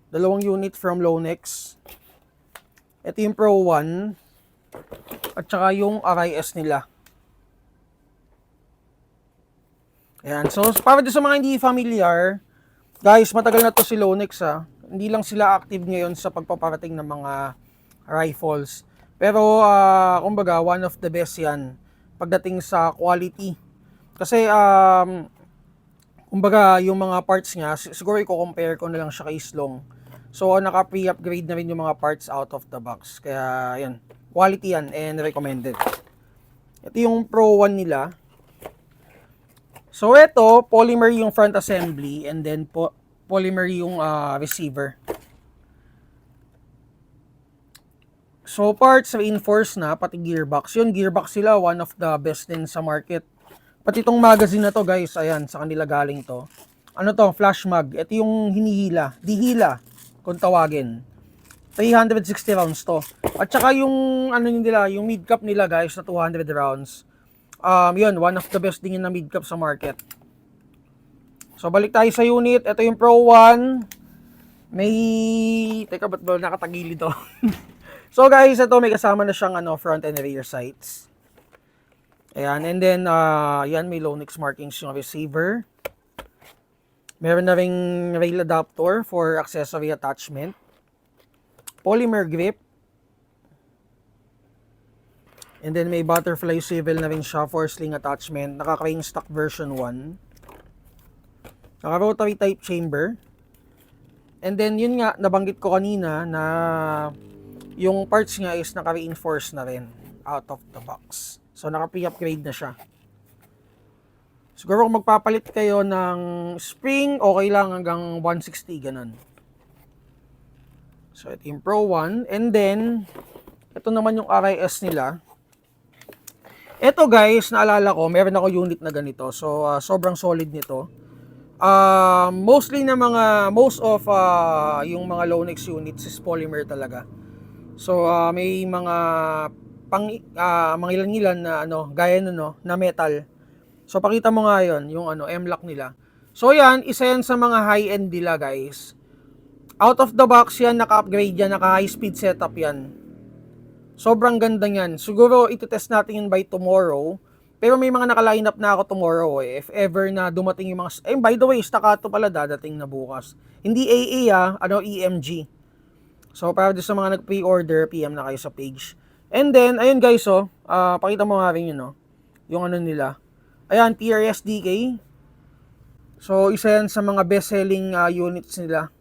Dalawang unit from Lonex. Ito yung Pro 1 at saka yung RIS nila. Ayan. So, para sa mga hindi familiar, guys, matagal na to si Lonex ha. Hindi lang sila active ngayon sa pagpaparating ng mga rifles. Pero, kumbaga, one of the best yan pagdating sa quality. Kasi, kumbaga, yung mga parts niya, siguro i-compare ko na lang siya kay Slong. So, naka-pre-upgrade na rin yung mga parts out of the box. Kaya, yan. Quality yan and recommended. Ito yung Pro 1 nila. So, ito, polymer yung front assembly and then polymer yung receiver. So, parts reinforced na, pati gearbox. Yun, gearbox sila, one of the best din sa market. Pati itong magazine na to, guys, ayan, sa kanila galing to. Ano to, flash mag. Ito yung hinihila, dihila, kung tawagin. 360 rounds to. At saka yung, ano nila, yung mid-cap nila, guys, na 200 rounds. Yun, one of the best din na mid-cap sa market. So, balik tayo sa unit. Ito yung Pro 1. May... Teka, ba't ba nakatagilid to? So, guys, ito may kasama na siyang front and rear sights. Ayan, and then, yan, may Lonex markings yung receiver. Meron na ring rail adapter for accessory attachment. Polymer grip. And then may butterfly swivel na rin siya for sling attachment. Naka-crane stock version 1. Naka-rotary type chamber. And then yun nga, nabanggit ko kanina na yung parts nga is naka-reinforce na rin out of the box. So naka-pre-upgrade na siya. Siguro kung magpapalit kayo ng spring, okay lang hanggang 160, ganun. So ito yung Pro 1. And then, ito naman yung RIS nila. Ito guys, naalala ko, meron ako unit na ganito. So, sobrang solid nito. Most of yung mga Lonex units is polymer talaga. So, may mga mga ilan-ilan na gaya na metal. So, pakita mo nga yun, yung M-lock nila. So, yan, isa yan sa mga high-end nila guys. Out of the box yan, naka-upgrade yan, naka-high speed setup yan. Sobrang ganda niyan. Siguro iti-test natin yun by tomorrow. Pero may mga naka-line up na ako tomorrow eh. If ever na dumating yung mga... by the way, staccato pala dadating na bukas. Hindi AA EMG. So para sa mga nag-pre-order, PM na kayo sa page. And then, ayun guys pakita mo nga rin yun yung nila. Ayan, PRSDK. So isa yan sa mga best-selling units nila.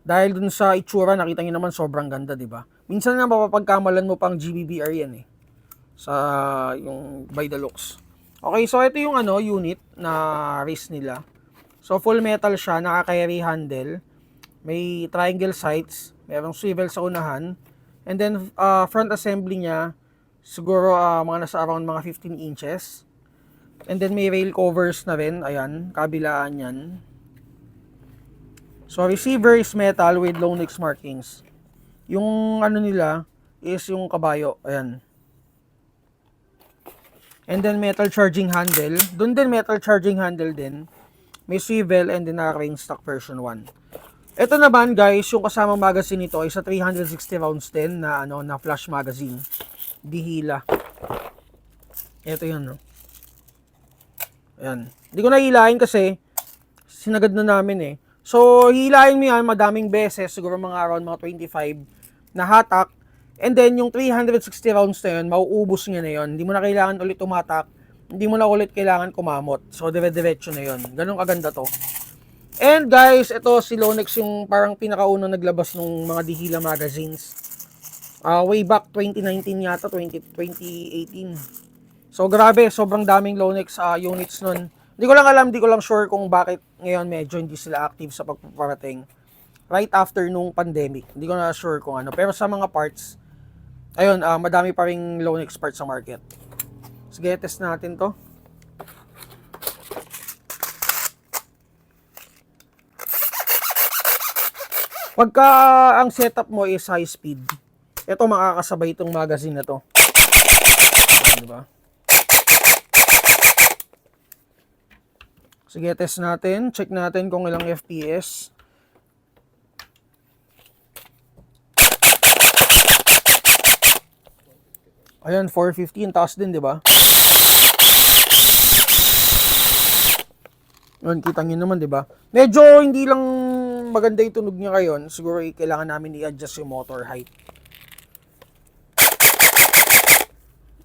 Dahil dun sa itsura, nakita nyo naman sobrang ganda, di ba? Minsan nga mapapagkamalan mo pang GBBR yan sa yung by the looks. Okay, so ito yung unit na wrist nila. So full metal siya, naka-carry handle. May triangle sights, mayroong swivel sa unahan. And then front assembly niya, siguro mga nasa around mga 15 inches. And then may rail covers na rin, ayan, kabilaan yan. So receiver is metal with Lonex markings. Yung nila is yung kabayo, ayan. And then metal charging handle. Doon din metal charging handle din. May swivel and then naka-crane stock version 1. Ito naman guys, yung kasama magazine nito ay sa 360 rounds din na na flash magazine. Dihila. Ito 'yan Ayan. Hindi ko na hilahin kasi sinagad na namin So, hilahin mo yan madaming beses, siguro mga around mga 25 na hatak. And then, yung 360 rounds na yun, mauubos niya na yun. Hindi mo na kailangan ulit tumatak. Hindi mo na ulit kailangan kumamot. So, dire-diretso na yun. Ganun kaganda to. And guys, ito si Lonex yung parang pinakaunang naglabas ng mga dihila magazines. Way back 2019 yata, 2018. So, grabe. Sobrang daming Lonex units nun. Hindi ko lang alam, hindi ko lang sure kung bakit ngayon medyo hindi sila active sa pagpaparating. Right after nung pandemic. Hindi ko na sure kung Pero sa mga parts, ayun, madami pa ring Lonex parts sa market. Sige, test natin to. Pagka ang setup mo is high speed, ito makakasabay itong magazine na to. Diba? Sige, test natin. Check natin kung ilang FPS. Ayan, 450, ang taas din, di ba? Yun, kita nyo naman, di ba? Medyo hindi lang maganda yung tunog niya ngayon. Siguro kailangan namin i-adjust yung motor height.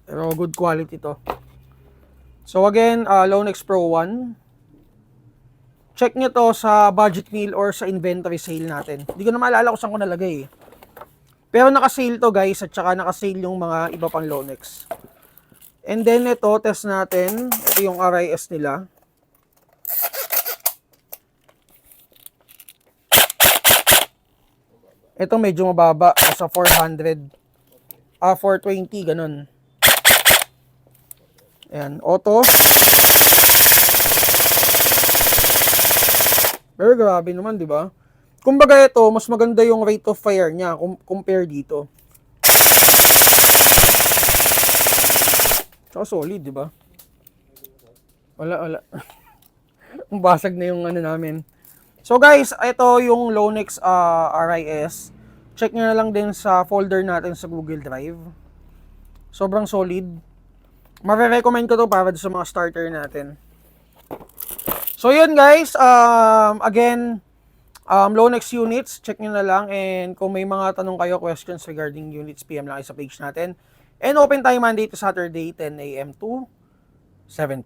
Pero good quality to. So again, Lonex Pro 1. Check nyo to sa budget meal or sa inventory sale natin. Hindi ko na maalala kung saan ko nalagay eh. Pero naka-sale to guys, at saka naka-sale yung mga iba pang Lonex. And then ito, test natin. Ito yung RIS nila. Ito medyo mababa, sa 400. 420, ganun. Ayan, auto. Pero grabe naman, di ba? Kumbaga ito, mas maganda yung rate of fire niya compare dito. Tsaka solid, di ba? Wala. Ang basag na yung ano namin. So guys, ito yung Lonex RIS. Check nyo na lang din sa folder natin sa Google Drive. Sobrang solid. Mare-recommend ko to para sa mga starter natin. So yun guys, again, Lonex units, check nyo na lang. And kung may mga tanong kayo, questions regarding units, PM lang kayo sa page natin. And open tayo Monday to Saturday, 10 a.m. to 7